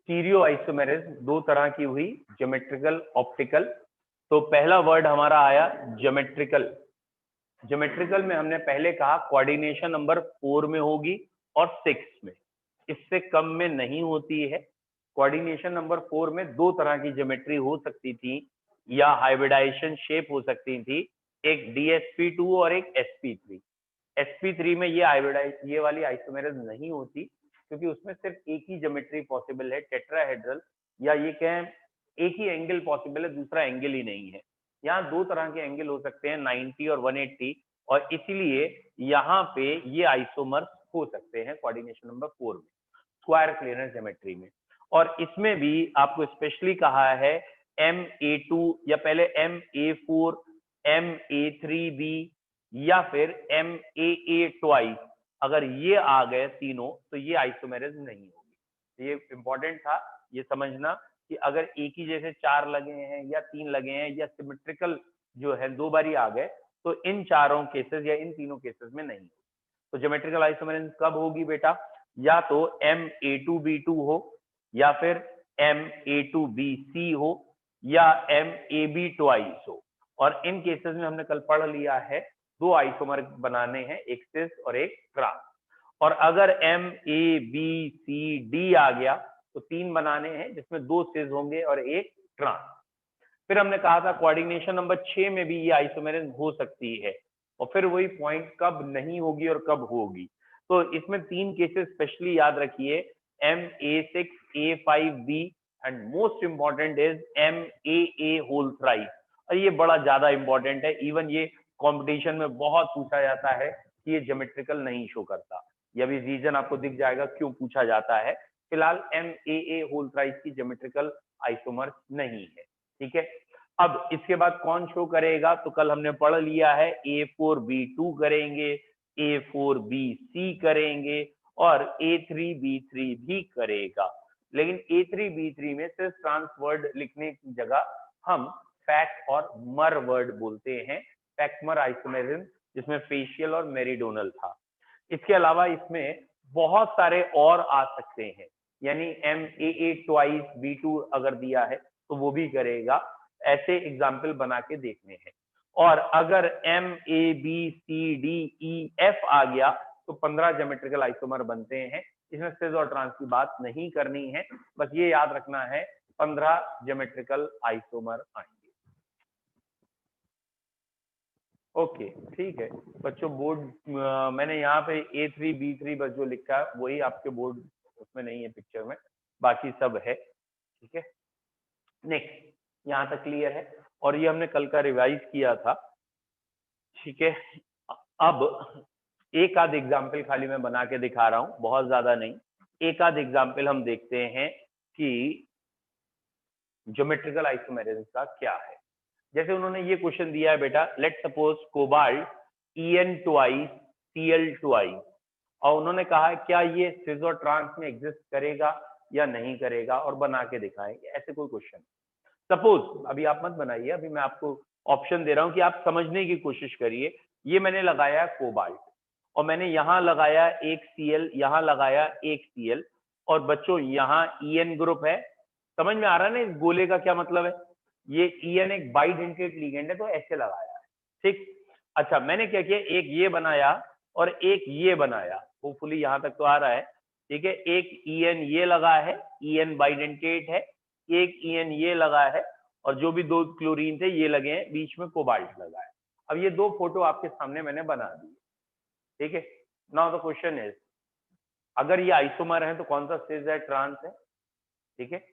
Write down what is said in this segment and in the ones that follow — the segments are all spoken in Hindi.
स्टीरियो आइसोमेरिज्म दो तरह की हुई, ज्योमेट्रिकल, ऑप्टिकल। तो पहला वर्ड हमारा आया ज्योमेट्रिकल। ज्योमेट्रिकल में हमने पहले कहा कोऑर्डिनेशन नंबर 4 में होगी और 6 में, इससे कम में नहीं होती है। कोऑर्डिनेशन नंबर 4 में दो तरह की ज्योमेट्री हो सकती थी या हाइब्रिडाइजेशन शेप हो सकती थी, एक DSP2 और एक SP3। SP3 में ये वाली आइसोमेरिज्म नहीं होती, क्योंकि उसमें सिर्फ एक ही ज्योमेट्री पॉसिबल है, टेट्राहेड्रल, या ये कहें एक ही एंगल पॉसिबल है, दूसरा एंगल ही नहीं है। यहाँ दो तरह के एंगल हो सकते हैं, 90 और 180, और इसीलिए यहाँ पे ये आइसोमर्स हो सकते हैं कोऑर्डिनेशन नंबर 4 में, स्क्वायर प्लेनर ज्योमेट्री में। और इसमें भी आपको स्पेशली कहा है MA2 या पहले MA4, MA3B या फिर MAA ट्वाइस, अगर ये आ गए तीनों तो ये आइसोमेरिज्म नहीं होगी। ये इंपॉर्टेंट था ये समझना कि अगर एक ही जैसे 4 लगे हैं या 3 लगे हैं या सिमेट्रिकल जो है 2 बारी आ गए, तो इन चारों केसेस या इन तीनों केसेस में नहीं। तो ज्योमेट्रिकल आइसोमेरिज्म कब होगी बेटा? या तो MA2B2 हो, या फिर MA2BC हो, या MAB ट्वाइस हो। और इन केसेस में हमने कल पढ़ लिया है दो आइसोमर बनाने हैं, एक सिस और एक ट्रांस। और अगर MABCD आ गया तो 3 बनाने हैं, जिसमें 2 सिस होंगे और एक ट्रांस। फिर हमने कहा था कोऑर्डिनेशन नंबर 6 में भी ये आइसोमेरिज्म हो सकती है, और फिर वही पॉइंट कब नहीं होगी और कब होगी। तो इसमें 3 केसेस स्पेशली याद रखिए, MA6, A5B and most important is MAA whole thrice. और ये बड़ा ज्यादा इंपॉर्टेंट है, इवन ये कंपटीशन में बहुत पूछा जाता है कि ये ज्योमेट्रिकल नहीं शो करता। यह भी रीजन आपको दिख जाएगा क्यों पूछा जाता है। फिलहाल MAA होल थ्राइस की ज्योमेट्रिकल आइसोमर नहीं है, ठीक है। अब इसके बाद कौन शो करेगा? तो कल हमने पढ़ लिया है A4B2 करेंगे, A4BC करेंगे और A3B3 भी करेगा। लेकिन A3B3 में सिर्फ ट्रांस वर्ड लिखने की जगह हम फैक्ट और मर वर्ड बोलते हैं, फैक्टमर आइसोमेरिज्म, जिसमें फेशियल और मेरिडोनल था। इसके अलावा इसमें बहुत सारे और आ सकते हैं, यानी MAA ट्वाइस B2 अगर दिया है तो वो भी करेगा। ऐसे एग्जाम्पल बना के देखने हैं। और अगर MABCDEF आ गया तो 15 ज्योमेट्रिकल आइसोमर बनते हैं। इसमें सिस और ट्रांस की बात नहीं करनी है, बस ये याद रखना है 15 ज्योमेट्रिकल आइसोमर आएंगे। ओके, ठीक है बच्चों। बोर्ड मैंने यहाँ पे A3B3 बस जो लिखा है वही आपके बोर्ड उसमें नहीं है पिक्चर में, बाकी सब है, ठीक है। नेक्स्ट, यहाँ तक क्लियर है। और ये हमने कल का रिवाइज किया था, ठीक है। अब एक आध एग्जाम्पल खाली मैं बना के दिखा रहा हूं, बहुत ज्यादा नहीं। एक आध एग्जाम्पल हम देखते हैं कि ज्योमेट्रिकल आइसोमेरिज्म का क्या है। जैसे उन्होंने ये क्वेश्चन दिया है बेटा, let suppose cobalt EN twice Cl twice, और उन्होंने कहा है क्या ये सिस और ट्रांस में एग्जिस्ट करेगा या नहीं करेगा, और बना के दिखाएंगे। ऐसे कोई क्वेश्चन सपोज, अभी आप मत बनाइए, अभी मैं आपको ऑप्शन दे रहा हूं कि आप समझने की कोशिश करिए। ये मैंने लगाया कोबाल्ट, और मैंने यहाँ लगाया एक Cl, यहाँ लगाया एक Cl, और बच्चों यहाँ EN ग्रुप है। समझ में आ रहा है ना इस गोले का क्या मतलब है? ये EN एक बाइडेंटेट लिगेंड है, तो ऐसे लगाया है, ठीक। अच्छा, मैंने क्या किया, एक ये बनाया और एक ये बनाया, होपफुली यहां तक तो आ रहा है, ठीक है। एक EN ये लगा है, EN बाइडेंटेट है, एक EN ये लगा है, और जो भी दो क्लोरीन थे ये लगे हैं, बीच में कोबाल्ट लगा है। अब ये दो फोटो आपके सामने मैंने बना दी, ठीक है। नाउ द क्वेश्चन इज, अगर ये आइसोमर है तो कौन सा सिस है, ट्रांस है, ठीक है।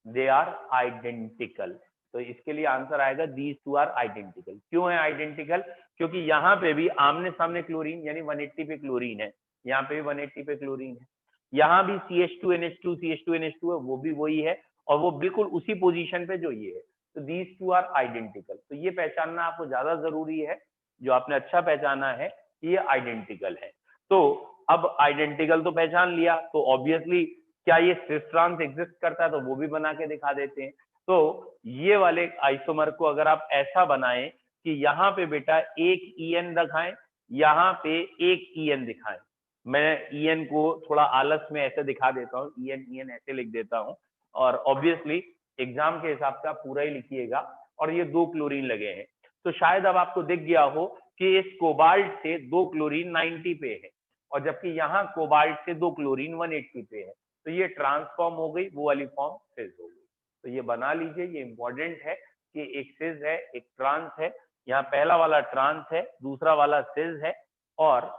दे आर आइडेंटिकल, तो इसके लिए आंसर आएगा दीज टू आर आइडेंटिकल। क्यों है आइडेंटिकल? क्योंकि यहाँ पे भी आमने सामने क्लोरीन, यानी 180 पे क्लोरीन है, यहाँ पे भी 180 पे क्लोरीन है, यहाँ भी CH2NH2 CH2NH2 है, वो भी वही है, और वो बिल्कुल उसी पोजीशन पे जो ये है। तो दीज टू आर आइडेंटिकल, तो ये पहचानना आपको ज्यादा जरूरी है। जो आपने अच्छा पहचाना है ये आइडेंटिकल है। तो अब आइडेंटिकल तो पहचान लिया, तो ऑब्वियसली क्या ये सिस ट्रांस एग्जिस्ट करता है, तो वो भी बना के दिखा देते हैं। तो ये वाले आइसोमर को अगर आप ऐसा बनाएं कि यहाँ पे बेटा एक EN दिखाएं, यहाँ पे एक EN दिखाएं, मैं EN को थोड़ा आलस में ऐसे दिखा देता हूँ, EN ऐसे लिख देता हूँ, और ऑब्वियसली एग्जाम के हिसाब से आप पूरा ही लिखिएगा। और ये 2 क्लोरीन लगे हैं, तो शायद अब आपको दिख गया हो कि इस कोबाल्ट से 2 क्लोरीन 90 पे है, और जबकि यहाँ कोबाल्ट से 2 क्लोरीन 180 पे है, तो ये ट्रांसफॉर्म हो गई, वो वाली फॉर्म सिज हो गई। तो ये बना लीजिए, ये इंपॉर्टेंट है कि एक सिज है, एक ट्रांस है। यहाँ पहला वाला ट्रांस है, दूसरा वाला सिज है, और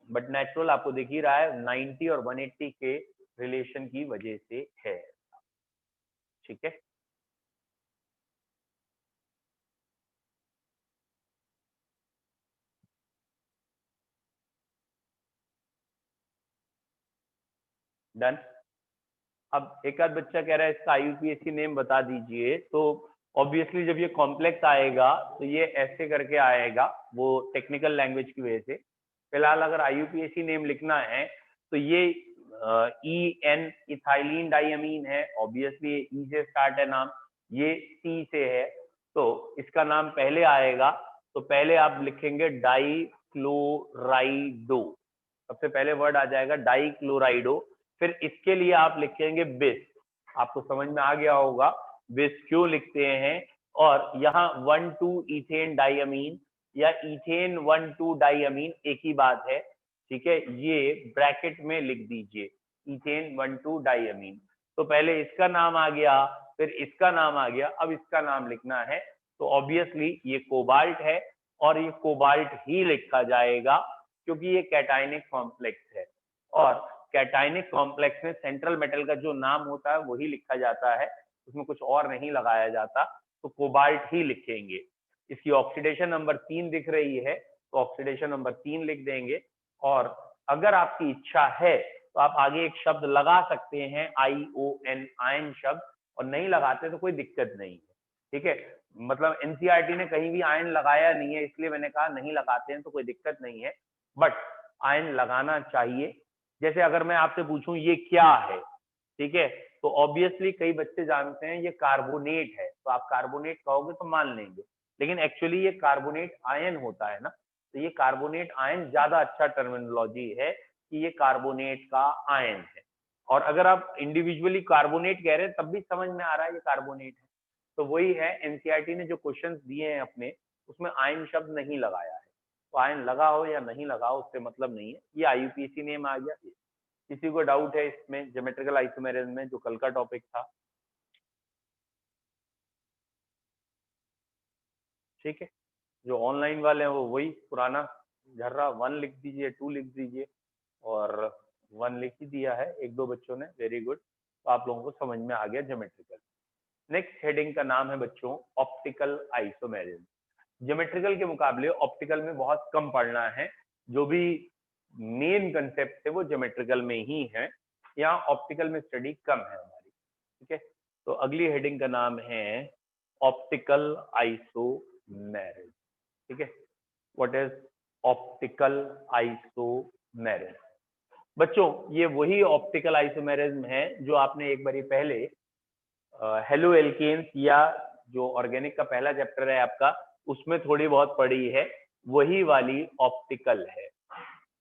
बट नेचुरल आपको दिख ही रहा है 90 और 180 के रिलेशन की वजह से है। ठीक है, डन। अब एक आध बच्चा कह रहा है इसका IUPAC नेम बता दीजिए, तो ऑब्वियसली जब ये कॉम्प्लेक्स आएगा तो ये ऐसे करके आएगा, वो टेक्निकल लैंग्वेज की वजह से। फिलहाल अगर IUPAC नेम लिखना है तो ये EN इथाइलिन डाइअमीन है, ऑब्वियसली E से स्टार्ट है नाम, ये C से है, तो इसका नाम पहले आएगा। तो पहले आप लिखेंगे डाइक्लोराइडो, सबसे पहले वर्ड आ जाएगा डाइक्लोराइडो। फिर इसके लिए आप लिखेंगे बिस, आपको समझ में आ गया होगा बिस क्यों लिखते हैं। और यहाँ 1,2 इथेन डाइअमीन या इथेन 1,2 डाइअमीन एक ही बात है, ठीक है, ये ब्रैकेट में लिख दीजिए इथेन 1,2 डाइअमीन। तो पहले इसका नाम आ गया, फिर इसका नाम आ गया, अब इसका नाम लिखना है, तो ऑब्वियसली ये कोबाल्ट है, और ये कोबाल्ट ही लिखा जाएगा क्योंकि ये कैटायनिक कॉम्प्लेक्स है, और कैटायनिक कॉम्प्लेक्स में सेंट्रल मेटल का जो नाम होता है वही लिखा जाता है, उसमें कुछ और नहीं लगाया जाता, तो कोबाल्ट ही लिखेंगे। इसकी ऑक्सीडेशन नंबर 3 दिख रही है, तो ऑक्सीडेशन नंबर 3 लिख देंगे। और अगर आपकी इच्छा है तो आप आगे एक शब्द लगा सकते हैं ION, आयन शब्द, और नहीं लगाते तो कोई दिक्कत नहीं है, ठीक है। मतलब NCERT ने कहीं भी आयन लगाया नहीं है, इसलिए मैंने कहा नहीं लगाते हैं तो कोई दिक्कत नहीं है, बट आयन लगाना चाहिए। जैसे अगर मैं आपसे पूछूं ये क्या है, ठीक है, तो ऑब्वियसली कई बच्चे जानते हैं ये कार्बोनेट है, तो आप कार्बोनेट कहोगे तो मान लेंगे, लेकिन एक्चुअली ये कार्बोनेट आयन होता है ना, तो ये कार्बोनेट आयन ज्यादा अच्छा टर्मिनोलॉजी है कि ये कार्बोनेट का आयन है। और अगर आप इंडिविजुअली कार्बोनेट कह रहे हैं तब भी समझ में आ रहा है ये कार्बोनेट है। तो वही है, एनसीईआरटी ने जो क्वेश्चंस दिए हैं अपने, उसमें आयन शब्द नहीं लगाया है, तो आयन लगा हो या नहीं लगा हो उससे मतलब नहीं है। ये IUPAC नेम आ गया। किसी को डाउट है इसमें ज्योमेट्रिकल आइसोमेरिज्म में, जो कल का टॉपिक था? ठीक है, जो ऑनलाइन वाले हैं वो वही पुराना झर्रा 1 लिख दीजिए, 2 लिख दीजिए, और 1 लिख ही दिया है एक दो बच्चों ने, वेरी गुड। तो आप लोगों को समझ में आ गया ज्योमेट्रिकल। नेक्स्ट हेडिंग का नाम है बच्चों ऑप्टिकल आइसोमेरिज्म। ज्योमेट्रिकल के मुकाबले ऑप्टिकल में बहुत कम पढ़ना है, जो भी मेन कंसेप्ट है वो ज्योमेट्रिकल में ही है, यहाँ ऑप्टिकल में स्टडी कम है हमारी, ठीक है। तो अगली हेडिंग का नाम है ऑप्टिकल आइसोमेरिज्म, ठीक है। What is optical isomerism? बच्चों ये वही ऑप्टिकल आइसोमेरिज्म है जो आपने एक बारी पहले हेलो एल्केन्स या जो ऑर्गेनिक का पहला चैप्टर है आपका, उसमें थोड़ी बहुत पढ़ी है, वही वाली ऑप्टिकल है।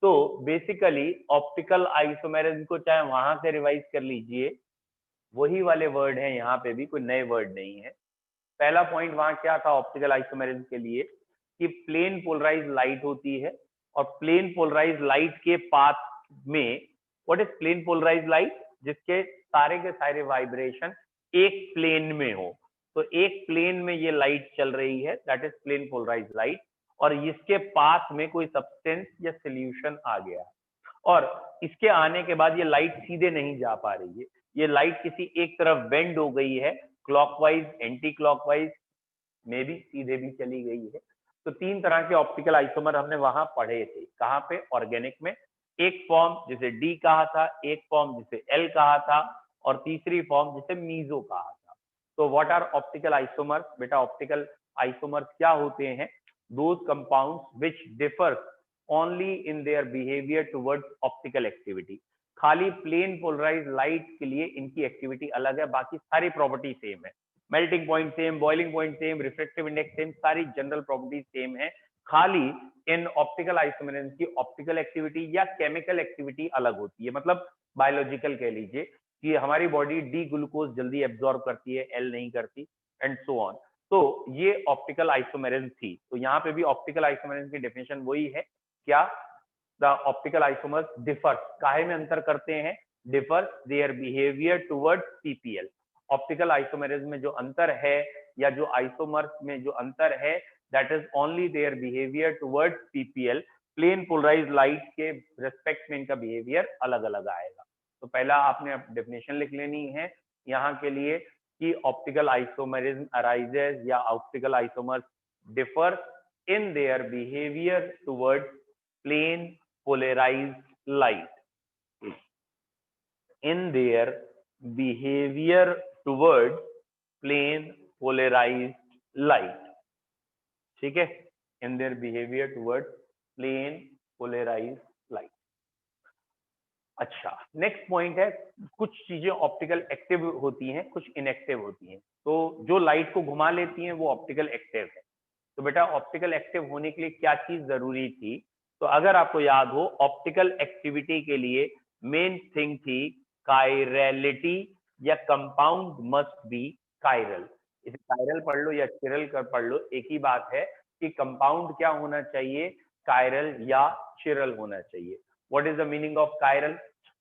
तो बेसिकली ऑप्टिकल आइसोमेरिज्म को चाहे वहां से रिवाइज कर लीजिए, वही वाले वर्ड हैं, यहाँ पे भी कोई नए वर्ड नहीं है। पहला पॉइंट वहां क्या था ऑप्टिकल आइसोमेरिज्म के लिए, कि प्लेन पोलराइज लाइट होती है, और प्लेन पोलराइज लाइट के पाथ में, what is plane polarise light? जिसके सारे के सारे वाइब्रेशन एक प्लेन में हो, तो एक प्लेन में ये लाइट चल रही है, that is plane polarise light, और इसके पाथ में कोई सब्सटेंस या सोल्यूशन आ गया, और इसके आने के बाद ये लाइट सीधे नहीं जा पा रही है, ये लाइट किसी एक तरफ बेंड हो गई है, क्लॉकवाइज, एंटी क्लॉकवाइज, में भी सीधे भी चली गई है। तो 3 तरह के ऑप्टिकल आइसोमर हमने वहां पढ़े थे, कहाँ पे? ऑर्गेनिक में। एक फॉर्म जिसे डी कहा था, एक फॉर्म जिसे एल कहा था, और तीसरी फॉर्म जिसे मीजो कहा था। तो व्हाट आर ऑप्टिकल आइसोमर्स? बेटा ऑप्टिकल आइसोमर्स क्या होते हैं? Those compounds which differ only in their behaviour towards optical activity. खाली प्लेन पोलराइज लाइट के लिए इनकी एक्टिविटी अलग है, बाकी सारी प्रॉपर्टी सेम है। Melting point same, boiling point same, refractive index same, सारी जनरल प्रॉपर्टीज सेम है, खाली इन ऑप्टिकल आइसोमेरिज्म की ऑप्टिकल एक्टिविटी या केमिकल एक्टिविटी अलग होती है, मतलब बायोलॉजिकल कह लीजिए कि हमारी बॉडी डी ग्लूकोज जल्दी एब्जॉर्ब करती है, एल नहीं करती, एंड सो ऑन। तो ये ऑप्टिकल आइसोमेरिज्म थी। तो यहाँ पे भी ऑप्टिकल आइसोमेरिज्म की डेफिनेशन वही है, क्या? द ऑप्टिकल आइसोमर्स डिफर, काहे में अंतर करते हैं? Differ there behaviour towards PPL. Optical isomerism में जो अंतर है या जो आइसोमर्स में जो अंतर है, that is only their behaviour towards PPL. Plane polarise light के रेस्पेक्ट में इनका बिहेवियर अलग अलग आएगा। तो पहला आपने डेफिनेशन लिख लेनी है यहाँ के लिए कि ऑप्टिकल आइसोमेरिज्म अराइजेस या optical isomers differ in their behaviour towards plane polarized light, in their behavior towards plane polarized light, ठीक है, in their behavior towards plane polarized light। अच्छा, नेक्स्ट पॉइंट है, कुछ चीजें ऑप्टिकल एक्टिव होती हैं, कुछ इनएक्टिव होती हैं। तो जो लाइट को घुमा लेती हैं वो ऑप्टिकल एक्टिव है। तो बेटा ऑप्टिकल एक्टिव होने के लिए क्या चीज जरूरी थी? तो अगर आपको याद हो, ऑप्टिकल एक्टिविटी के लिए मेन थिंग थी कायरलिटी या कंपाउंड मस्ट बी कायरल। इसे कायरल पढ़ लो या चिरल कर पढ़ लो, एक ही बात है कि कंपाउंड क्या होना चाहिए, कायरल या चिरल होना चाहिए। What is the meaning of chiral?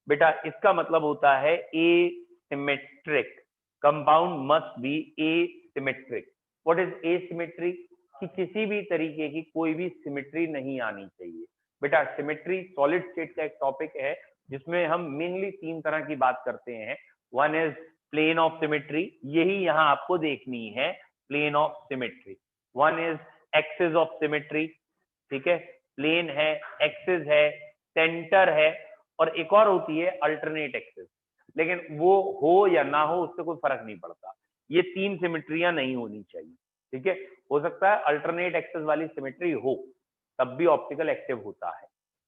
बेटा इसका मतलब होता है asymmetric, compound must be asymmetric. What is asymmetry? कि किसी भी तरीके की कोई भी सिमेट्री नहीं आनी चाहिए। बेटा सिमेट्री सॉलिड स्टेट का एक टॉपिक है जिसमें हम मेनली 3 तरह की बात करते हैं। One is plane of symmetry, यही यहाँ आपको देखनी है, plane of symmetry. One is axis of symmetry, ठीक है, प्लेन है, एक्सिस है, सेंटर है, और एक और होती है अल्टरनेट एक्सिस। लेकिन वो हो या ना हो उससे कोई फर्क नहीं पड़ता, ये 3 सिमेट्रियां नहीं होनी चाहिए, ठीक है। हो सकता है अल्टरनेट एक्सिस वाली सिमेट्री हो, तब भी ऑप्टिकल एक्टिव होता है।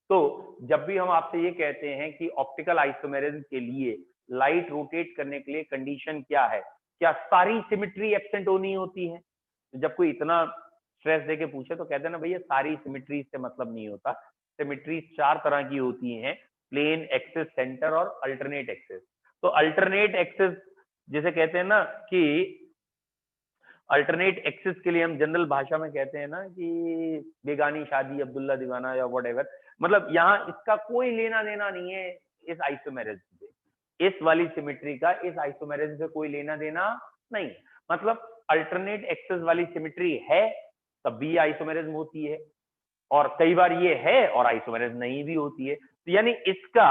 तो जब भी हम आपसे ये कहते हैं कि ऑप्टिकल आइसोमेरिज्म के लिए लाइट रोटेट करने के लिए कंडीशन क्या है, क्या सारी सिमेट्री एब्सेंट होनी होती है? तो जब कोई इतना स्ट्रेस देके पूछे तो कहते हैं ना भैया सारी सिमेट्री से मतलब नहीं होता। सिमेट्री 4 तरह की होती हैं, प्लेन, एक्सिस, सेंटर और अल्टरनेट एक्सिस। तो अल्टरनेट एक्सिस जिसे कहते हैं ना कि अल्टरनेट एक्सिस के लिए हम जनरल भाषा में कहते हैं ना कि बेगानी शादी, अब्दुल्ला दीवाना या व्हाटएवर, मतलब यहाँ इसका कोई लेना देना नहीं है इस आइसोमेरिज्म से, इस वाली सिमेट्री का इस आइसोमेरिज्म से कोई लेना देना नहीं। मतलब अल्टरनेट एक्सिस वाली सिमेट्री है तब भी आइसोमेरिज्म होती है, और कई बार ये है और आइसोमेरिज्म नहीं भी होती है। तो यानी इसका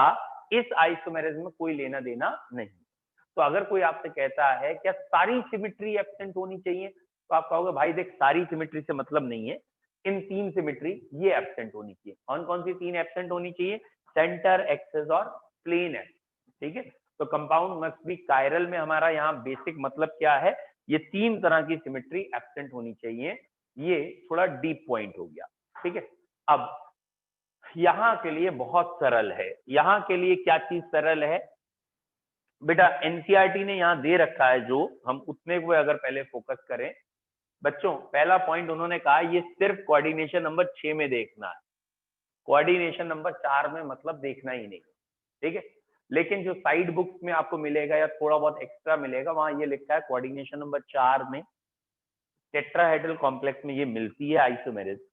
इस आइसोमेरिज्म में कोई लेना देना नहीं। तो अगर कोई आपसे कहता है क्या सारी सिमेट्री एब्सेंट होनी चाहिए, तो आप कहोगे भाई देख सारी सिमेट्री से मतलब नहीं है, इन 3 सिमेट्री ये एब्सेंट होनी चाहिए। कौन कौन सी 3 एब्सेंट होनी चाहिए? सेंटर, एक्सिस और प्लेन है, ठीक है। तो कंपाउंड मस्ट बी कायरल में हमारा यहाँ बेसिक मतलब क्या है, ये 3 तरह की सिमेट्री एब्सेंट होनी चाहिए। ये थोड़ा डीप पॉइंट हो गया, ठीक है। अब यहाँ के लिए बहुत सरल है, यहाँ के लिए क्या चीज सरल है बेटा, एनसीईआरटी ने यहाँ दे रखा है, जो हम उतने को अगर पहले फोकस करें बच्चों। पहला पॉइंट उन्होंने कहा ये सिर्फ कोऑर्डिनेशन नंबर 6 में देखना है, कोऑर्डिनेशन नंबर 4 में मतलब देखना ही नहीं, ठीक है। लेकिन जो साइड बुक्स में आपको मिलेगा या थोड़ा बहुत एक्स्ट्रा मिलेगा, वहां ये लिखा है कोऑर्डिनेशन नंबर 4 में टेट्राहेड्रल कॉम्प्लेक्स में ये मिलती है आइसोमेरिज्म,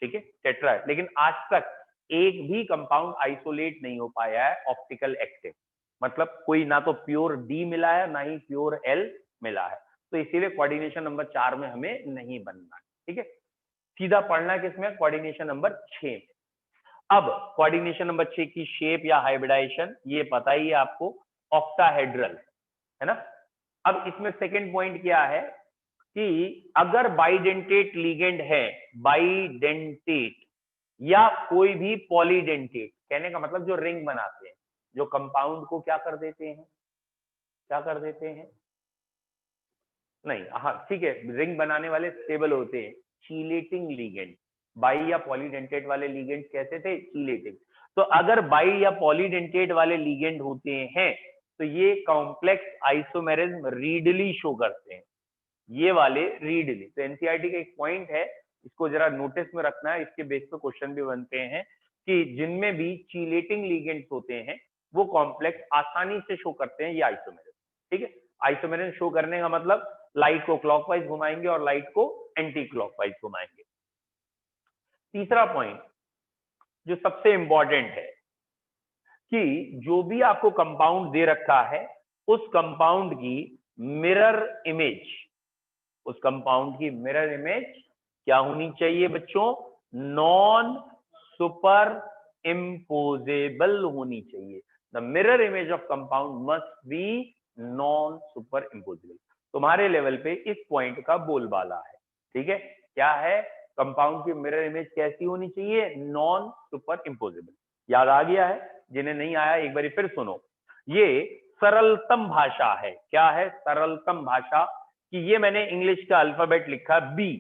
ठीक है, टेट्रा। लेकिन आज तक एक भी कंपाउंड आइसोलेट नहीं हो पाया है ऑप्टिकल एक्टिव, मतलब कोई ना तो प्योर डी मिला है ना ही प्योर एल मिला है। तो इसीलिए कोऑर्डिनेशन नंबर 4 में हमें नहीं बनना है, ठीक है। सीधा पढ़ना किसमें? कोऑर्डिनेशन नंबर 6 में। अब कोऑर्डिनेशन नंबर 6 की शेप या हाइब्रिडाइजेशन ये पता ही है आपको, ऑक्टाहेड्रल है ना। अब इसमें सेकंड पॉइंट क्या है कि अगर बाइडेंटेट लिगेंड है, बाइडेंटेट या कोई भी पॉलीडेंटेट, कहने का मतलब जो रिंग बनाते हैं, जो कंपाउंड को क्या कर देते हैं, क्या कर देते हैं, नहीं हाँ ठीक है, रिंग बनाने वाले स्टेबल होते हैं, चीलेटिंग लिगेंड। बाई या पॉलीडेंटेट वाले लिगेंड कैसे थे? चीलेटिंग। तो अगर बाई या पॉलीडेंटेट वाले लिगेंड होते हैं तो ये कॉम्प्लेक्स आइसोमेरिज्म रीडली शो करते हैं, ये वाले रीडली। तो एनसीईआरटी का एक पॉइंट है इसको जरा नोटिस में रखना है, इसके बेस पे क्वेश्चन भी बनते हैं कि जिनमें भी चीलेटिंग लिगेंड्स होते हैं वो कॉम्प्लेक्स आसानी से शो करते हैं ये आइसोमेरिज्म। ठीक है, आइसोमेरिज्म शो करने का मतलब लाइट को क्लॉकवाइज घुमाएंगे और लाइट को एंटी क्लॉकवाइज घुमाएंगे। तीसरा पॉइंट जो सबसे इंपॉर्टेंट है कि जो भी आपको कंपाउंड दे रखा है उस कंपाउंड की मिरर इमेज, उस कंपाउंड की मिरर इमेज क्या होनी चाहिए बच्चों? नॉन सुपर इम्पोजेबल होनी चाहिए। The mirror image of compound must be non super imposable. तुम्हारे लेवल पे इस पॉइंट का बोलबाला है। ठीक है, क्या है? कंपाउंड की मिरर इमेज कैसी होनी चाहिए? Non super imposable. याद आ गया है? जिन्हें नहीं आया एक बार फिर सुनो। ये सरलतम भाषा है। क्या है? सरलतम भाषा। कि ये मैंने इंग्लिश का अल्फाबेट लिखा बी,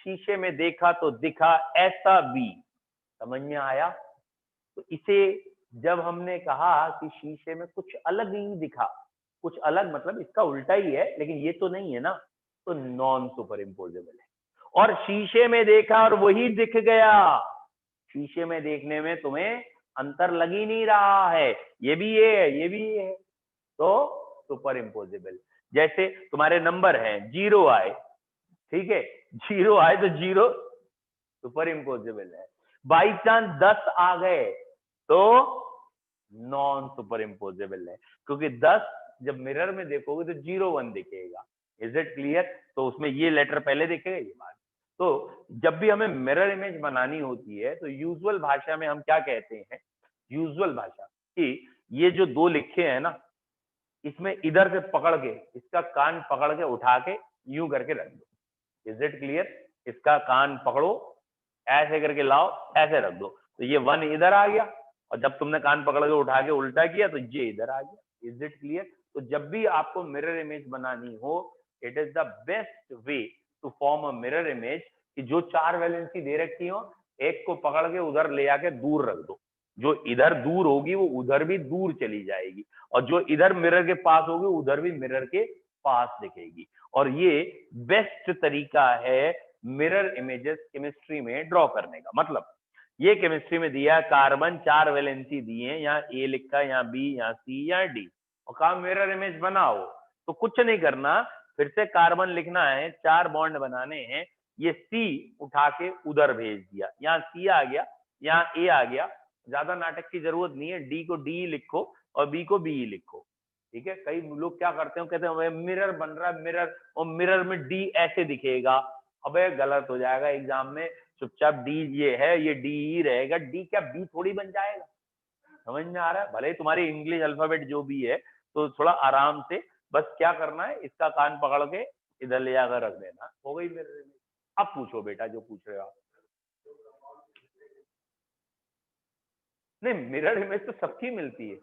शीशे में देखा तो दिखा ऐसा बी। समझ में आया? तो इसे जब हमने कहा कि शीशे में कुछ अलग ही दिखा, कुछ अलग मतलब इसका उल्टा ही है लेकिन ये तो नहीं है ना, तो नॉन सुपर इम्पोजेबल है। और शीशे में देखा और वही दिख गया, शीशे में देखने में तुम्हें अंतर लग ही नहीं रहा है, ये भी ये है ये भी ये है, तो सुपर इम्पोजेबल। जैसे तुम्हारे नंबर हैं 0 आए, ठीक है, 0 आए तो 0 सुपर इम्पोजेबल है। बाई चांस 10 आ गए तो नॉन सुपर इम्पोजेबल है, क्योंकि 10 जब मिरर में देखोगे तो 0 1 दिखेगा। Is it clear? तो उसमें ये लेटर पहले दिखेगा ये बाद। तो जब भी हमें मिरर इमेज बनानी होती है तो यूजुअल भाषा में हम क्या कहते हैं? यूजुअल भाषा कि ये जो दो लिखे हैं ना, इसमें इधर से पकड़ के इसका कान पकड़ के उठा के यूं करके रख दो। Is it clear? इसका कान पकड़ो, ऐसे करके लाओ, ऐसे रख दो, तो ये 1 इधर आ गया, और जब तुमने कान पकड़ के उठा के उल्टा किया तो ये इधर आ गया। Is it clear? तो जब भी आपको मिरर इमेज बनानी हो, it is the best way to form a mirror image कि जो 4 वैलेंसी दे रखी हो, एक को पकड़ के उधर ले आके दूर रख दो, जो इधर दूर होगी वो उधर भी दूर चली जाएगी, और जो इधर मिरर के पास होगी उधर भी मिरर के पास दिखेगी। और ये बेस्ट तरीका है मिरर इमेजेस केमिस्ट्री में ड्रॉ करने का। मतलब ये केमिस्ट्री में दिया कार्बन 4 वैलेंसी दिए, यहाँ ए लिखा, यहाँ बी, यहाँ सी, यहाँ डी, और कहा मिरर इमेज बनाओ। तो कुछ नहीं करना, फिर से कार्बन लिखना है, 4 बॉन्ड बनाने हैं, ये सी उठा के उधर भेज दिया, यहाँ सी आ गया, यहाँ ए आ गया। ज्यादा नाटक की जरूरत नहीं है, डी को डी लिखो और बी को बी लिखो। ठीक है, कई लोग क्या करते हैं, कहते हैं मिरर बन रहा है मिरर, और मिरर में डी ऐसे दिखेगा। अबे गलत हो जाएगा एग्जाम में। चुपचाप डी ये है, ये डी ही रहेगा, डी क्या बी थोड़ी बन जाएगा। समझ में आ रहा है? भले ही तुम्हारी इंग्लिश अल्फाबेट जो भी है, तो थोड़ा आराम से बस क्या करना है, इसका कान पकड़ के इधर ले जाकर रख देना, हो गई मिरर इमेज। अब पूछो बेटा जो पूछ रहे हो आप। नहीं, मिरर इमेज तो सबकी मिलती है।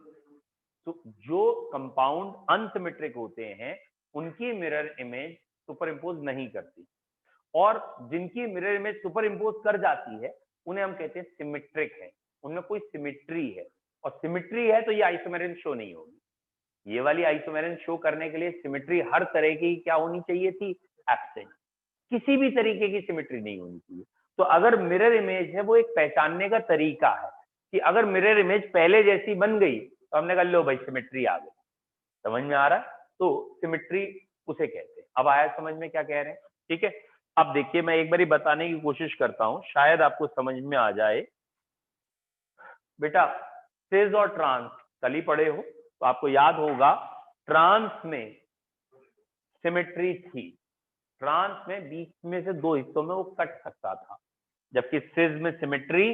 तो जो कंपाउंड अनसिमेट्रिक होते हैं उनकी मिरर इमेज सुपर इम्पोज नहीं करती, और जिनकी मिरर इमेज सुपर इम्पोज कर जाती है उन्हें हम कहते हैं सिमेट्रिक है, उनमें कोई सिमेट्री है। और सिमेट्री है तो ये आइसोमेरिज्म शो नहीं होगी। ये वाली आइसोमेरिज्म शो करने के लिए सिमेट्री हर तरह की क्या होनी चाहिए थी? एब्सेंट। किसी भी तरीके की सिमेट्री नहीं होनी चाहिए। तो अगर मिरर इमेज है वो एक पहचानने का तरीका है कि अगर मिरर इमेज पहले जैसी बन गई तो हमने कहा लो भाई सिमेट्री आ गई। समझ में आ रहा है? तो सिमेट्री उसे कहते हैं। अब आया समझ में क्या कह रहे हैं? ठीक है, अब देखिए मैं एक बार बताने की कोशिश करता हूं, शायद आपको समझ में आ जाए। बेटा सिस और ट्रांस कल ही पढ़े हो तो आपको याद होगा, ट्रांस में सिमेट्री थी, ट्रांस में बीच में से 2 हिस्सों में वो कट सकता था, जबकि सिस में सिमेट्री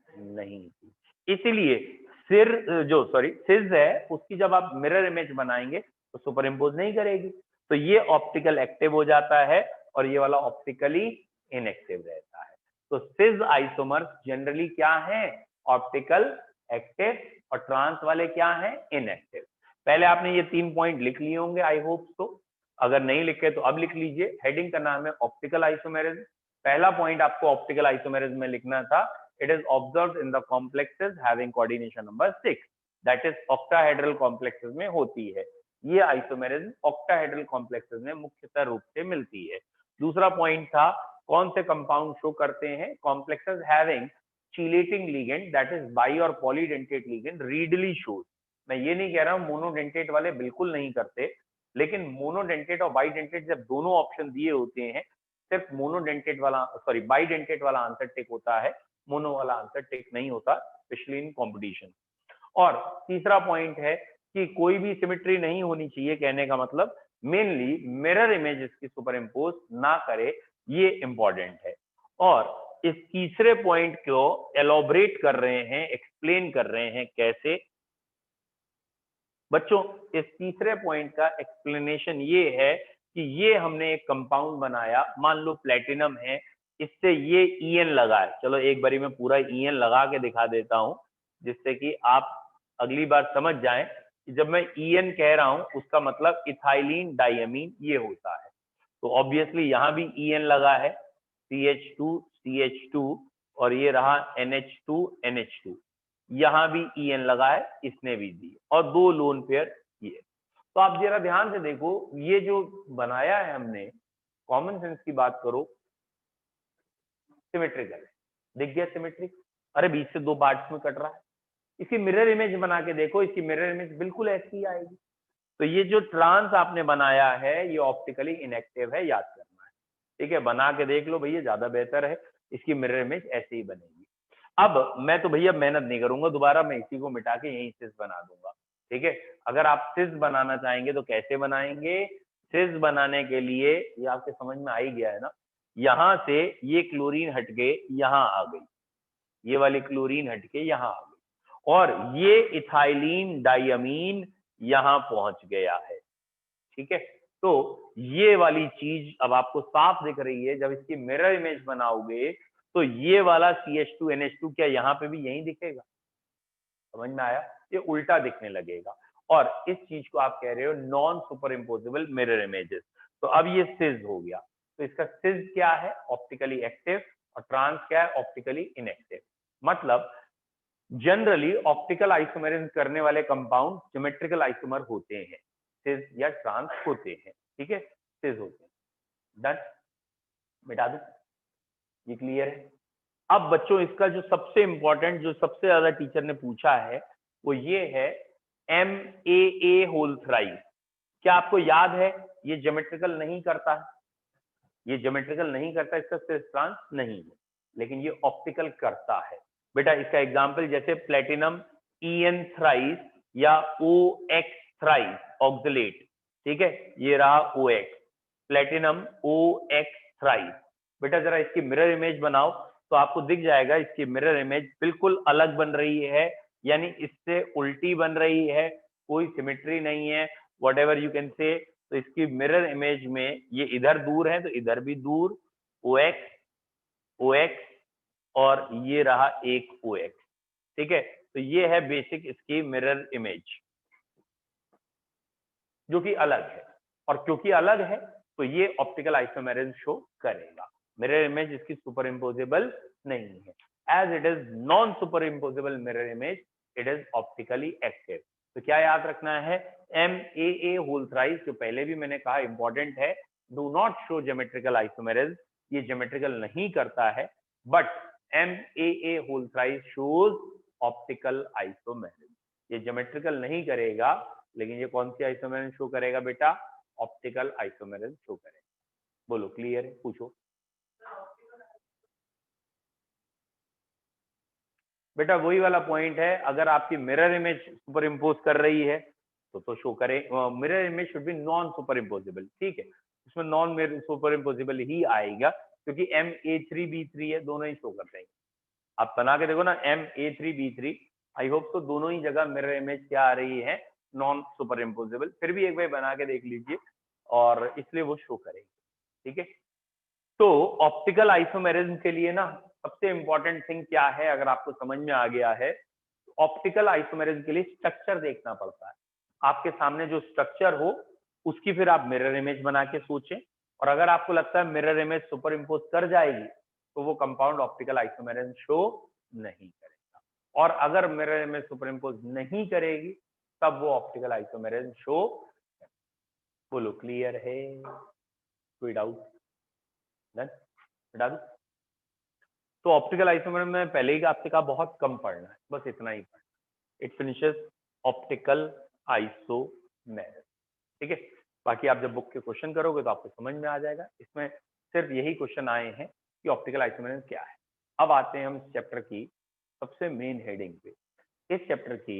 नहीं थी। इसीलिए सिस है उसकी जब आप मिरर इमेज बनाएंगे तो सुपर इम्पोज नहीं करेगी, तो ये ऑप्टिकल एक्टिव हो जाता है और ये वाला ऑप्टिकली इनएक्टिव रहता है। तो सिस आइसोमर्स जनरली क्या है? ऑप्टिकल एक्टिव, और ट्रांस वाले क्या है? इनएक्टिव। पहले आपने ये 3 पॉइंट लिख लिए होंगे आई होप तो, अगर नहीं लिखे तो अब लिख लीजिए। हेडिंग का नाम है ऑप्टिकल आइसोमेरिज्म। पहला पॉइंट आपको ऑप्टिकल आइसोमेरिज्म में लिखना था, it is observed in the complexes having coordination number 6, that is octahedral complexes में होती है। ये आइसोमेरिज्म ऑक्टाहेड्रल कॉम्प्लेक्सेस में मुख्यतः रूप से मिलती है। दूसरा पॉइंट था कौन से कंपाउंड शो करते हैं? Complexes having chelating ligand that is bi और पॉलीडेंटेट लिगेंड रीडली शोज। मैं ये नहीं कह रहा हूँ मोनोडेंटेट वाले बिल्कुल नहीं करते, लेकिन मोनोडेंटेट और बाइडेंटेट जब दोनों ऑप्शन दिए होते हैं, सिर्फ मोनोडेंटेट वाला सॉरी बाइडेंटेट वाला आंसर टिक होता है, मोनो वाला आंसर टिक नहीं होता, स्पेशली इन कॉम्पिटिशन। और तीसरा पॉइंट है कि कोई भी सिमेट्री नहीं होनी चाहिए, कहने का मतलब मेनली मिरर इमेज इसकी सुपर इम्पोज ना करे, ये इंपॉर्टेंट है। और इस तीसरे पॉइंट को एलोबरेट कर रहे हैं, एक्सप्लेन कर रहे हैं कैसे बच्चों? इस तीसरे पॉइंट का एक्सप्लेनेशन ये है कि ये हमने एक कंपाउंड बनाया, मान लो प्लेटिनम है, इससे ये ईएन लगा है। चलो एक बारी मैं पूरा ईएन लगा के दिखा देता हूं, जिससे कि आप अगली बार समझ जाएं कि जब मैं ईएन कह रहा हूं उसका मतलब इथाइलिन डाइअमीन ये होता है। तो ऑब्वियसली यहां भी ईएन लगा है, CH2 और ये रहा NH2 यहां भी ईएन लगा है, इसने भी दी, और दो लोन पेयर ये। तो आप जरा ध्यान से देखो, ये जो बनाया है हमने, कॉमन सेंस की बात करो, सिमेट्रिकल है, दिख गया सिमेट्रिक? अरे बीच से दो पार्ट्स में कट रहा है। इसकी मिरर इमेज बना के देखो, इसकी मिरर इमेज बिल्कुल ऐसी ही आएगी। तो ये जो ट्रांस आपने बनाया है ये ऑप्टिकली इनएक्टिव है, याद करना है, ठीक है? बना के देख लो भैया, ज्यादा बेहतर है, इसकी मिरर इमेज ऐसे ही बनेगी। अब मैं तो भैया मेहनत नहीं करूंगा दोबारा, मैं इसी को मिटा के यही सिस बना दूंगा, ठीक है? अगर आप सिस बनाना चाहेंगे तो कैसे बनाएंगे? सिस बनाने के लिए ये आपके समझ में आ ही गया है ना, यहां से ये क्लोरीन हटके यहां आ गई, ये वाली क्लोरीन हटके यहां आ गई, और ये इथाइलिन डाइअमीन यहां पहुंच गया है, ठीक है? तो ये वाली चीज अब आपको साफ दिख रही है। जब इसकी मिरर इमेज बनाओगे तो ये वाला CH2NH2 क्या यहाँ पे भी यही दिखेगा? समझ में आया? ये उल्टा दिखने लगेगा, और इस चीज को आप कह रहे हो non superimposable mirror images. तो अब ये सिज हो गया। तो इसका सिज क्या है? ऑप्टिकली एक्टिव, और ट्रांस क्या है? Optically inactive. मतलब जनरली ऑप्टिकल आइसोमेरिज्म करने वाले कंपाउंड ज्योमेट्रिकल आइसोमर होते हैं, सिज या ट्रांस होते हैं, ठीक है? सिज होते हैं। डन, मिटा दो, ये क्लियर है? अब बच्चों इसका जो सबसे इंपॉर्टेंट, जो सबसे ज्यादा टीचर ने पूछा है, वो ये है MAA होल थ्राइस। क्या आपको याद है ये ज्योमेट्रिकल नहीं करता है? ये ज्योमेट्रिकल नहीं करता, इसका सिस ट्रांस नहीं है, लेकिन ये ऑप्टिकल करता है। बेटा इसका एग्जांपल जैसे प्लेटिनम EN थ्राइस या OX थ्राइस ऑक्सलेट, ठीक है? ये रहा OX, प्लेटिनम OX थ्राइस। बेटा जरा इसकी मिरर इमेज बनाओ तो आपको दिख जाएगा, इसकी मिरर इमेज बिल्कुल अलग बन रही है, यानी इससे उल्टी बन रही है, कोई सिमेट्री नहीं है, what ever you can say. तो इसकी मिरर इमेज में ये इधर दूर है तो इधर भी दूर, OX OX, और ये रहा एक OX, ठीक है? तो ये है बेसिक इसकी मिरर इमेज, जो कि अलग है, और क्योंकि अलग है तो ये ऑप्टिकल आइसोमेरिज्म शो करेगा। मिरर इमेज इसकी सुपर इम्पोजेबल नहीं है, as it is non superimposable mirror image, it is optically active. तो क्या याद रखना है? MAA होल थ्राइस, जो पहले भी मैंने कहा इंपॉर्टेंट है, do not show geometrical isomerism, ये ज्योमेट्रिकल नहीं करता है, but MAA whole thrice shows optical isomerism. ये ज्योमेट्रिकल नहीं करेगा, लेकिन ये कौन सी आइसोमेरिज्म शो करेगा बेटा? ऑप्टिकल आइसोमेरिज्म शो करेगा। बोलो, क्लियर है? पूछो बेटा। वही वाला पॉइंट है, अगर आपकी मिरर इमेज सुपर इम्पोज कर रही है तो शो करे। Mirror image should be non super imposable, ठीक है? उसमें नॉन सुपर इम्पोजेबल ही आएगा, क्योंकि MA3B3 है, दोनों ही शो करते हैं। आप बना के देखो ना, MA3B3, आई होप तो दोनों ही जगह मिरर इमेज क्या आ रही है? Non super imposable. फिर भी एक बार बना के देख लीजिए, और इसलिए वो शो करेगी, ठीक है? तो ऑप्टिकल आइसोमेरिज्म के लिए ना सबसे इंपॉर्टेंट थिंग क्या है, अगर आपको समझ में आ गया है, ऑप्टिकल आइसोमेरिज्म के लिए स्ट्रक्चर देखना पड़ता है। आपके सामने जो स्ट्रक्चर हो उसकी फिर आप मिरर इमेज बना के सोचें, और अगर आपको लगता है मिरर इमेज सुपर इम्पोज कर जाएगी तो वो कंपाउंड ऑप्टिकल आइसोमेरिज्म शो नहीं करेगा, और अगर मिरर इमेज सुपर इम्पोज नहीं करेगी तब वो ऑप्टिकल आइसोमेरिज्म शो। बोलो, क्लियर है? कोई डाउट? डन? हटा दूं? तो ऑप्टिकल आइसोमर में पहले ही आपसे कहा बहुत कम पढ़ना है, बस इतना ही पढ़ना। इट फिनिशेस ऑप्टिकल आइसोमेर, ठीक है। बाकी आप जब बुक के क्वेश्चन करोगे तो आपको समझ में आ जाएगा। इसमें सिर्फ यही क्वेश्चन आए हैं कि ऑप्टिकल आइसोमेर क्या है। अब आते हैं हम चैप्टर की सबसे मेन हेडिंग पे। इस चैप्टर की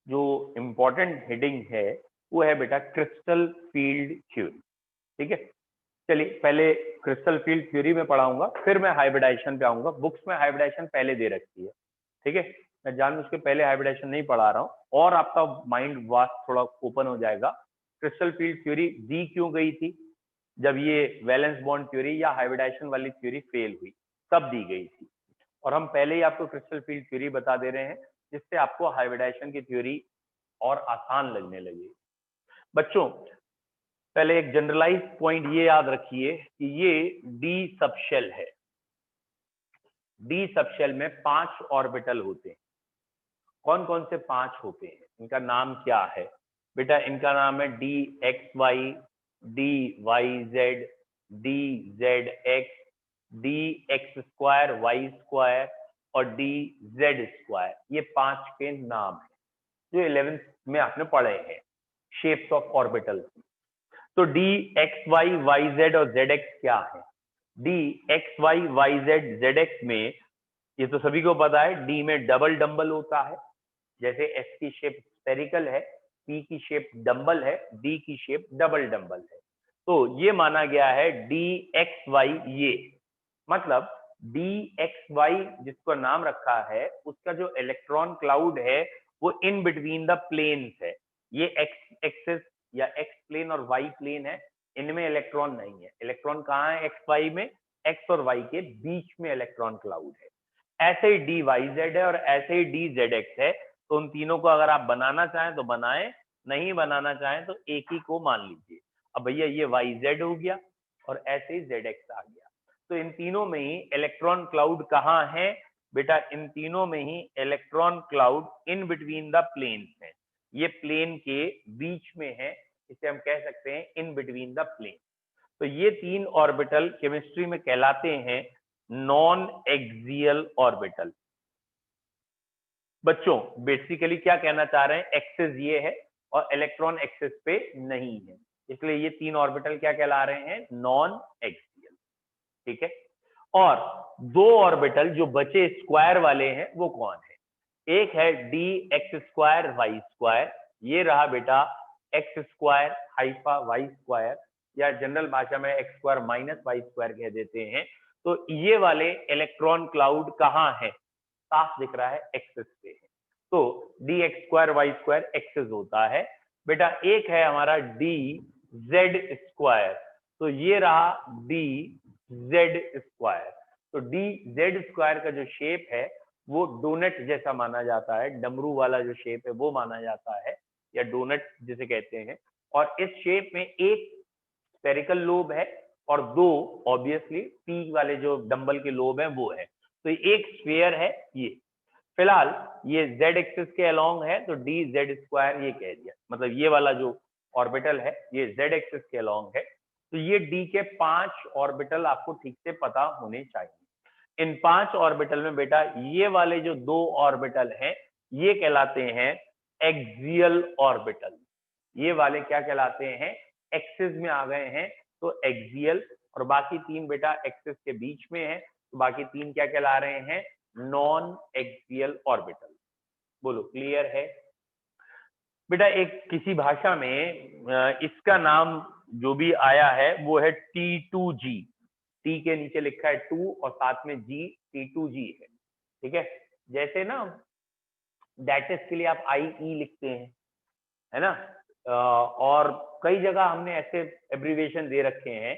जो इम्पोर्टेंट हेडिंग है वो है बेटा क्रिस्टल फील्ड थ्योरी, ठीक है। चलिए पहले क्रिस्टल फील्ड थ्योरी में पढ़ाऊंगा, फिर मैं हाइब्रिडाइजेशन पे आऊंगा। बुक्स में हाइब्रिडाइजेशन पहले दे रखी है, ठीक है। मैं जानबूझ के पहले हाइब्रिडाइजेशन नहीं पढ़ा रहा हूँ और आपका माइंड वास्ट थोड़ा ओपन हो जाएगा। क्रिस्टल फील्ड थ्योरी दी क्यों गई थी? जब ये वैलेंस बॉन्ड थ्योरी या हाइब्रिडाइजेशन वाली थ्योरी फेल हुई तब दी गई थी। और हम पहले ही आपको क्रिस्टल फील्ड थ्योरी बता दे रहे हैं जिससे आपको हाइब्रिडाइजेशन की थ्योरी और आसान लगने लगी। बच्चों पहले एक जनरलाइज पॉइंट ये याद रखिए कि ये डी सबशेल है। डी सबशेल में 5 ऑर्बिटल होते हैं। कौन कौन से 5 होते हैं? इनका नाम क्या है बेटा? इनका नाम है D X Y, D Y Z, D Z X, D X square Y square और डी जेड स्क्वायर। ये 5 के नाम है जो 11th में आपने पढ़े हैं शेप्स ऑफ ऑर्बिटल। तो D X Y Y Z और जेड एक्स क्या है? D X Y Y Z Z X में ये तो सभी को पता है, डी में डबल डंबल होता है। जैसे एस की शेप स्फेरिकल है, पी की शेप डंबल है, डी की शेप डबल डंबल है। तो ये माना गया है डी एक्स वाई, ये मतलब डी एक्स वाई जिसका नाम रखा है उसका जो इलेक्ट्रॉन क्लाउड है वो इन बिटवीन द प्लेन्स है। ये एक्स एक्सिस या एक्स प्लेन और वाई प्लेन है, इनमें इलेक्ट्रॉन नहीं है। इलेक्ट्रॉन कहाँ है? एक्स वाई में, एक्स और वाई के बीच में इलेक्ट्रॉन क्लाउड है। ऐसे ही डी वाई जेड है और ऐसे ही डी जेड एक्स है। तो उन तीनों को अगर आप बनाना चाहें तो बनाएं, नहीं बनाना चाहें तो एक ही को मान लीजिए। अब भैया ये वाई जेड हो गया और ऐसे ही जेड एक्स आ गया। तो इन तीनों में ही इलेक्ट्रॉन क्लाउड कहाँ है बेटा? इन तीनों में ही electron cloud in between the planes है। ये प्लेन के बीच में है, इसे हम कह सकते हैं इन बिटवीन द प्लेन। तो ये 3 ऑर्बिटल केमिस्ट्री में कहलाते हैं नॉन एक्सियल ऑर्बिटल। बच्चों बेसिकली क्या कहना चाह रहे हैं? एक्सिस ये है और इलेक्ट्रॉन एक्सिस पे नहीं है, इसलिए ये 3 ऑर्बिटल क्या कहला रहे हैं? नॉन एक्सियल, ठीक है। और 2 ऑर्बिटल जो बचे स्क्वायर वाले हैं वो कौन है? एक है D X square Y square, ये रहा बेटा X square hyphen Y square, या जनरल भाषा में X square minus Y square कह देते हैं। तो ये वाले इलेक्ट्रॉन क्लाउड कहाँ है? साफ दिख रहा है, एक्सिस पे है। तो D X square Y square axis होता है बेटा। एक है हमारा डी जेड स्क्वायर, तो ये रहा डी जेड स्क्वायर। तो डी जेड स्क्वायर का जो शेप है वो डोनट जैसा माना जाता है, डमरू वाला जो शेप है वो माना जाता है, या डोनट जिसे कहते हैं। और इस शेप में एक स्फेरिकल लोब है और 2 ऑब्वियसली पी वाले जो डंबल के लोब हैं वो है। तो एक स्फीयर है ये। फिलहाल ये जेड एक्सिस के अलोंग है तो डी जेड स्क्वायर ये कह दिया, मतलब ये वाला जो ऑर्बिटल है ये जेड एक्सिस के अलोंग है। तो ये डी के 5 ऑर्बिटल आपको ठीक से पता होने चाहिए। इन 5 ऑर्बिटल में बेटा ये वाले जो 2 ऑर्बिटल हैं ये कहलाते हैं एक्सियल ऑर्बिटल। ये वाले क्या कहलाते हैं? एक्सिस में आ गए हैं तो एक्सियल। और बाकी 3 बेटा एक्सिस के बीच में है, तो बाकी 3 क्या कहला रहे हैं? Non axial orbital. बोलो क्लियर है बेटा? एक किसी भाषा में इसका नाम जो भी आया है वो है T2G। टी के नीचे लिखा है 2 और साथ में जी, T2G है, ठीक है। जैसे ना डेटिस के लिए आप IE लिखते हैं, है ना, और कई जगह हमने ऐसे एब्रीविएशन दे रखे हैं,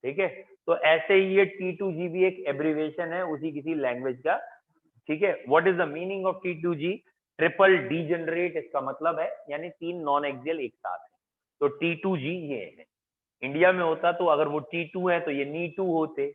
ठीक है। तो ऐसे ही ये T2G भी एक एब्रीविएशन है उसी किसी लैंग्वेज का, ठीक है। What is the meaning of T2G? Triple degenerate इसका मतलब है, यानी 3 नॉन एक्सियल एक साथ है। तो T2G ये है। इंडिया में होता तो अगर वो T2 है तो ये नी2 होते,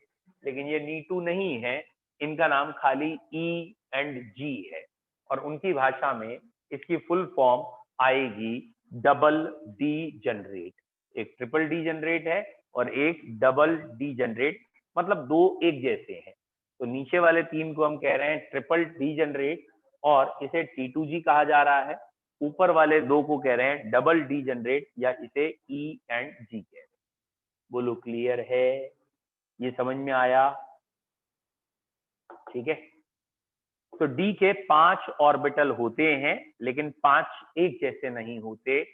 लेकिन ये नी2 नहीं है, इनका नाम खाली E एंड G है। और उनकी भाषा में इसकी फुल फॉर्म आएगी डबल डी जनरेट। एक ट्रिपल डी जनरेट है और एक डबल डी जनरेट। मतलब दो एक जैसे हैं। तो नीचे वाले तीन को हम कह रहे हैं ट्रिपल डीजेनरेट और इसे T2G कहा जा रहा है। ऊपर वाले दो को कह रहे हैं डबल डीजेनरेट या इसे E एंड G कह रहे हैं। बोलो क्लियर है? ये समझ में आया? ठीक है। तो डी के 5 ऑर्बिटल होते हैं लेकिन 5 एक जैसे नहीं होते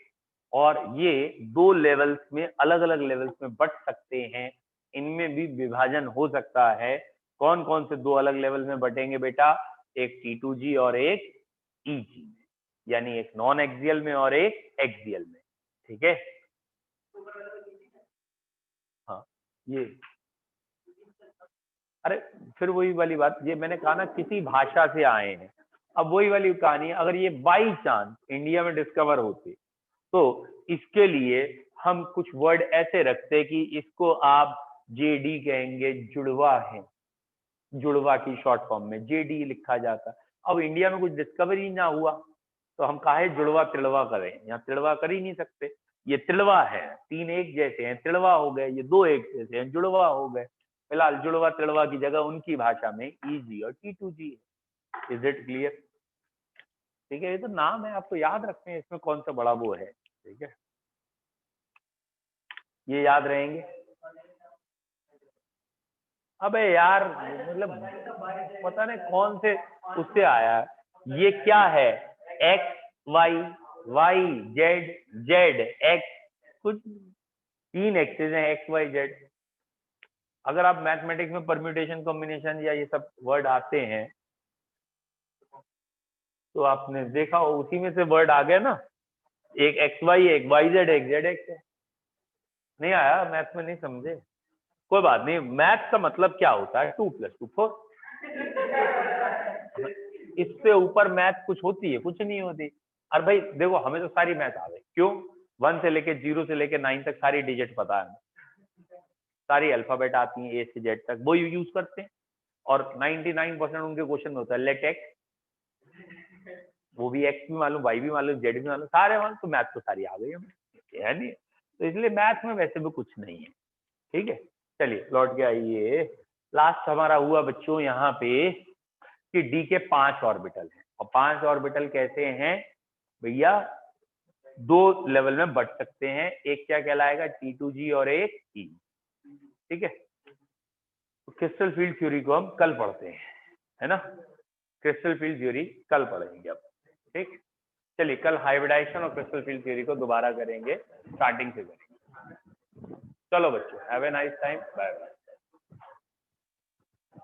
और ये दो लेवल्स में अलग अलग लेवल्स में बट सकते हैं। इनमें भी विभाजन हो सकता है। कौन कौन से दो अलग लेवल में बटेंगे बेटा? एक T2G और एक EG में, यानी एक नॉन एक्सियल में और एक एक्सियल में। ठीक है। हाँ ये अरे फिर वही वाली बात, ये मैंने कहा ना किसी भाषा से आए हैं। अब वही वाली कहानी है, अगर ये बाई चांस इंडिया में डिस्कवर होते तो इसके लिए हम कुछ वर्ड ऐसे रखते कि इसको आप जेडी कहेंगे, जुड़वा है, जुड़वा की शॉर्ट फॉर्म में जेडी लिखा जाता। अब इंडिया में कुछ डिस्कवरी ना हुआ तो हम काहे जुड़वा तिड़वा करें? यहाँ तिड़वा कर ही नहीं सकते। ये तिड़वा है, तीन एक जैसे हैं, तिड़वा हो गए। ये दो एक जैसे हैं, जुड़वा हो गए। फिलहाल जुड़वा तिड़वा की जगह उनकी भाषा में EG और T2G है। Is it clear? ठीक है। ये तो नाम है, आपको याद रखते हैं, इसमें कौन सा बड़ा वो है। ठीक है, ये याद रहेंगे। अबे यार मतलब पता नहीं कौन से उससे आया है। ये क्या है? X Y Y Z Z X, कुछ तीन एक्सेस हैं X Y Z। अगर आप मैथमेटिक्स में परम्यूटेशन कॉम्बिनेशन या ये सब वर्ड आते हैं तो आपने देखा हो उसी में से वर्ड आ गया ना। एक XY एक YZ एक ZX है। नहीं आया मैथ में? नहीं समझे? कोई बात नहीं। मैथ का मतलब क्या होता है? 2 + 2 4। इससे ऊपर मैथ कुछ होती है? कुछ नहीं होती। और भाई देखो हमें तो सारी मैथ आ गई। क्यों? 1 से लेके 0 से लेके 9 तक सारी डिजिट पता है, सारी अल्फाबेट आती हैं A से Z तक, वो यूज करते हैं। और 99% उनके क्वेश्चन में होता है लेट एक्स, वो भी एक्स भी मालूम, वाई भी मालूम, जेड भी मालूम, सारे मालूम। तो मैथ तो सारी आ गई हमें, है नहीं? तो इसलिए मैथ में वैसे भी कुछ नहीं है। ठीक है, चलिए लौट के आइए। लास्ट हमारा हुआ बच्चों यहाँ पे कि डी के 5 ऑर्बिटल हैं और 5 ऑर्बिटल कैसे हैं भैया? दो लेवल में बढ़ सकते हैं। एक क्या कहलाएगा? T2G और एक E। ठीक है। तो क्रिस्टल फील्ड थ्योरी को हम कल पढ़ते हैं, है ना? क्रिस्टल फील्ड थ्योरी कल पढ़ेंगे अब। ठीक, चलिए कल हाइब्रिडाइजेशन और क्रिस्टल फील्ड थ्योरी को दोबारा करेंगे, स्टार्टिंग से करेंगे। चलो बच्चों, have a nice time, bye bye.